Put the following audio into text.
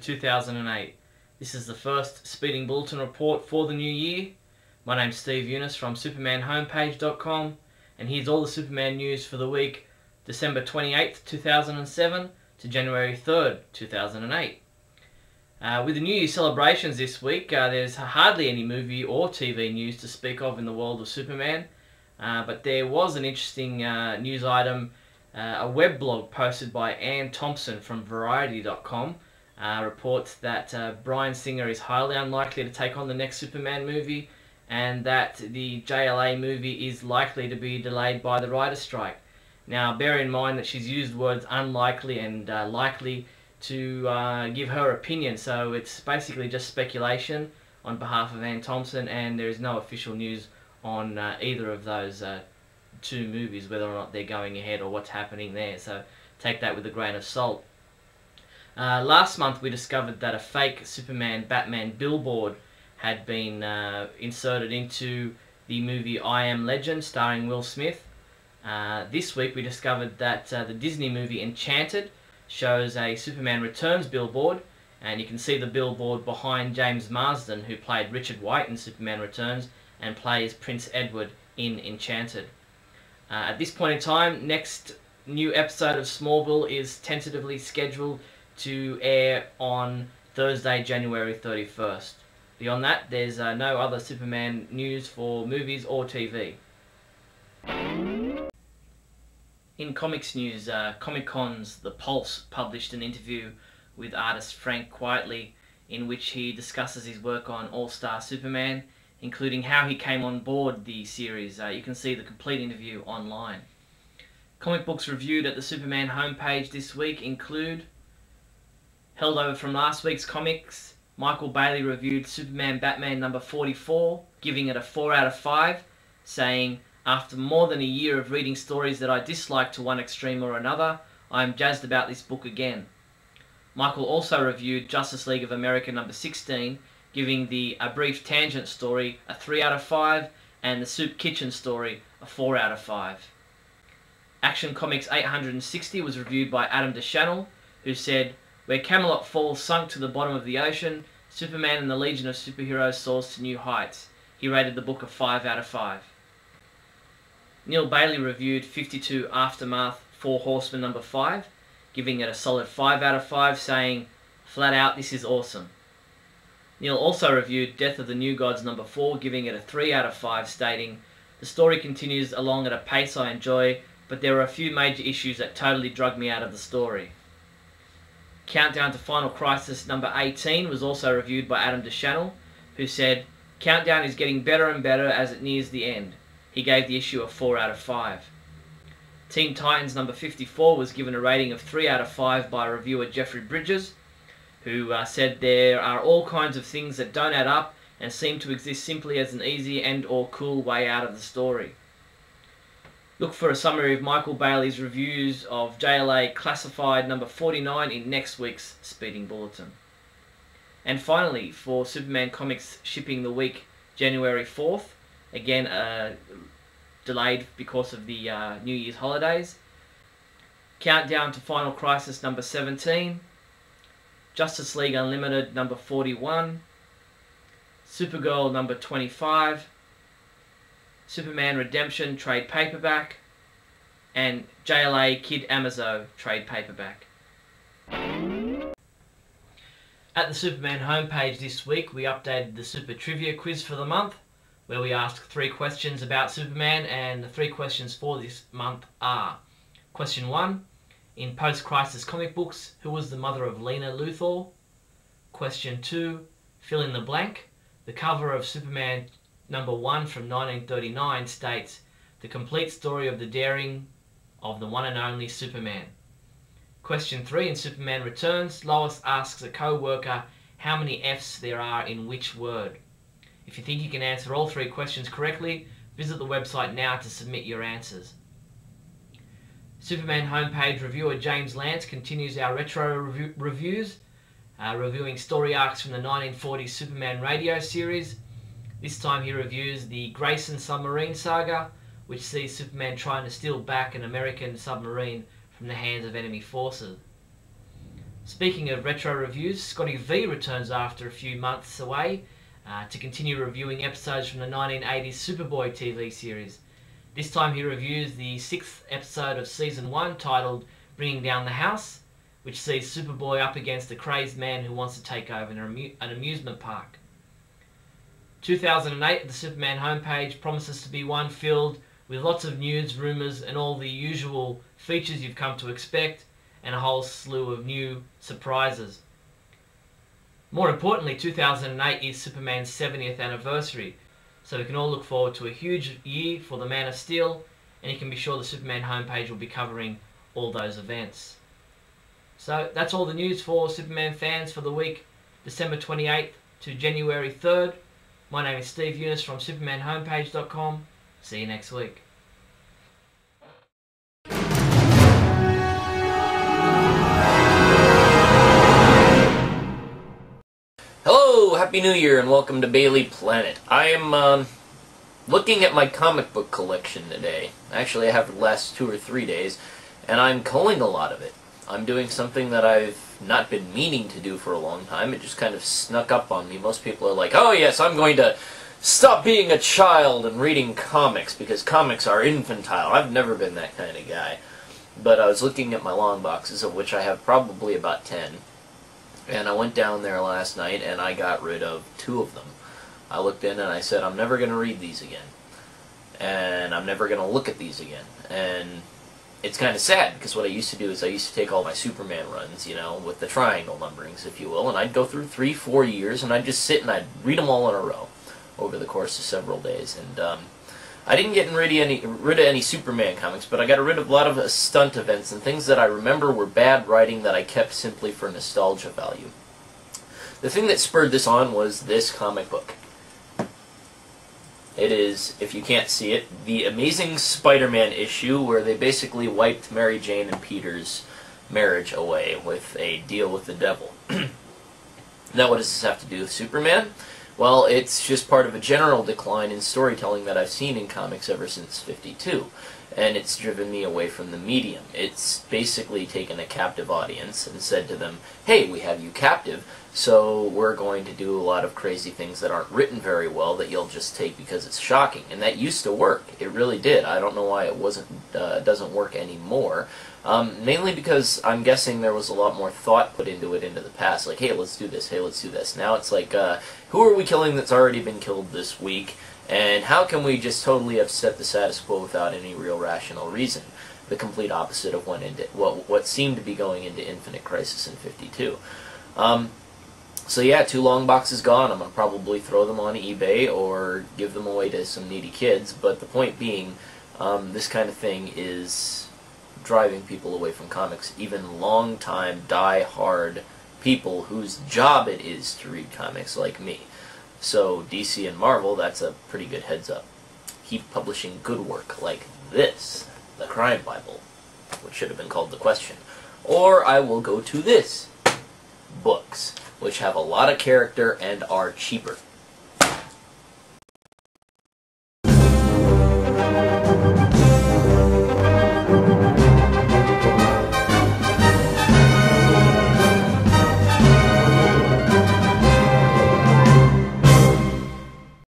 2008. This is the first Speeding Bulletin report for the new year. My name's Steve Younis from supermanhomepage.com, and here's all the Superman news for the week December 28th, 2007 to January 3rd, 2008. With the New Year celebrations this week, there's hardly any movie or TV news to speak of in the world of Superman, but there was an interesting news item. A web blog posted by Ann Thompson from Variety.com reports that Bryan Singer is highly unlikely to take on the next Superman movie, and that the JLA movie is likely to be delayed by the writer's strike. Now, bear in mind that she's used words unlikely and likely to give her opinion, so it's basically just speculation on behalf of Ann Thompson, and there is no official news on either of those two movies, whether or not they're going ahead or what's happening there, so take that with a grain of salt. Last month we discovered that a fake Superman-Batman billboard had been inserted into the movie I Am Legend starring Will Smith. This week we discovered that the Disney movie Enchanted shows a Superman Returns billboard, and you can see the billboard behind James Marsden, who played Richard White in Superman Returns and plays Prince Edward in Enchanted. At this point in time, next new episode of Smallville is tentatively scheduled to air on Thursday, January 31st. Beyond that, there's no other Superman news for movies or TV. In comics news, Comic-Con's The Pulse published an interview with artist Frank Quitely in which he discusses his work on All-Star Superman, including how he came on board the series. You can see the complete interview online. Comic books reviewed at the Superman homepage this week include, held over from last week's comics, Michael Bailey reviewed Superman Batman number 44, giving it a 4 out of 5, saying, "After more than a year of reading stories that I disliked to one extreme or another, I am jazzed about this book again." Michael also reviewed Justice League of America number 16, giving the A Brief Tangent story a 3 out of 5 and the Soup Kitchen story a 4 out of 5. Action Comics 860 was reviewed by Adam DeChannel, who said, "Where Camelot Falls sunk to the bottom of the ocean, Superman and the Legion of Superheroes soars to new heights." He rated the book a 5 out of 5. Neal Bailey reviewed 52 Aftermath 4 Horsemen number 5, giving it a solid 5 out of 5, saying, "Flat out, this is awesome." Neal also reviewed Death of the New Gods number 4, giving it a 3 out of 5, stating, "The story continues along at a pace I enjoy, but there were a few major issues that totally drug me out of the story." Countdown to Final Crisis number 18 was also reviewed by Adam DeChannel, who said, "Countdown is getting better and better as it nears the end." He gave the issue a 4 out of 5. Teen Titans number 54 was given a rating of 3 out of 5 by reviewer Jeffrey Bridges, who said there are all kinds of things that don't add up and seem to exist simply as an easy and or cool way out of the story. Look for a summary of Michael Bailey's reviews of JLA Classified number 49 in next week's Speeding Bulletin. And finally, for Superman Comics shipping the week January 4th, again delayed because of the New Year's holidays, Countdown to Final Crisis number 17, Justice League Unlimited number 41, Supergirl number 25, Superman Redemption trade paperback, and JLA Kid Amazo trade paperback. At the Superman homepage this week, we updated the Super Trivia quiz for the month, where we asked 3 questions about Superman, and the 3 questions for this month are: Question 1, in post-crisis comic books, who was the mother of Lena Luthor? Question 2, fill in the blank. The cover of Superman number 1 from 1939 states, "The complete story of the daring of the one and only Superman." Question 3, in Superman Returns, Lois asks a co-worker how many F's there are in which word. If you think you can answer all 3 questions correctly, visit the website now to submit your answers. Superman homepage reviewer James Lance continues our retro reviews, reviewing story arcs from the 1940s Superman radio series. This time he reviews the Grayson submarine saga, which sees Superman trying to steal back an American submarine from the hands of enemy forces. Speaking of retro reviews, Scotty V returns after a few months away to continue reviewing episodes from the 1980s Superboy TV series. This time he reviews the 6th episode of Season 1 titled Bringing Down the House, which sees Superboy up against a crazed man who wants to take over an amusement park. 2008, the Superman homepage promises to be one filled with lots of news, rumours and all the usual features you've come to expect, and a whole slew of new surprises. More importantly, 2008 is Superman's 70th anniversary, so we can all look forward to a huge year for the Man of Steel, and you can be sure the Superman homepage will be covering all those events. So that's all the news for Superman fans for the week December 28th to January 3rd. My name is Steve Younis from supermanhomepage.com. See you next week. Hello, Happy New Year, and welcome to Bailey Planet. I am looking at my comic book collection today. Actually, I have for the last 2 or 3 days, and I'm culling a lot of it. I'm doing something that I've not been meaning to do for a long time. It just kind of snuck up on me. Most people are like, oh yes, I'm going to stop being a child and reading comics because comics are infantile. I've never been that kind of guy. But I was looking at my long boxes, of which I have probably about 10. And I went down there last night and I got rid of 2 of them. I looked in and I said, I'm never going to read these again. And I'm never going to look at these again. And it's kind of sad, because what I used to do is I used to take all my Superman runs, you know, with the triangle numberings, if you will, and I'd go through 3-4 years, and I'd just sit and I'd read them all in a row over the course of several days. And I didn't get rid of any Superman comics, but I got rid of a lot of stunt events and things that I remember were bad writing that I kept simply for nostalgia value. The thing that spurred this on was this comic book. It is, if you can't see it, the Amazing Spider-Man issue where they basically wiped Mary Jane and Peter's marriage away with a deal with the devil. Now what does this have to do with Superman? Well, it's just part of a general decline in storytelling that I've seen in comics ever since '52. And it's driven me away from the medium. It's basically taken a captive audience and said to them, hey, we have you captive, so we're going to do a lot of crazy things that aren't written very well that you'll just take because it's shocking. And that used to work. It really did. I don't know why it doesn't work anymore. Mainly because I'm guessing there was a lot more thought put into it into the past. Like, hey, let's do this. Hey, let's do this. Now it's like, who are we killing that's already been killed this week? And how can we just totally upset the status quo without any real rational reason? The complete opposite of what seemed to be going into Infinite Crisis in '52. So yeah, 2 long boxes gone. I'm going to probably throw them on eBay or give them away to some needy kids. But the point being, this kind of thing is driving people away from comics. Even long-time, die-hard people whose job it is to read comics like me. So DC and Marvel, that's a pretty good heads up. Keep publishing good work like this, the Crime Bible, which should have been called The Question. Or I will go to this, books, which have a lot of character and are cheaper.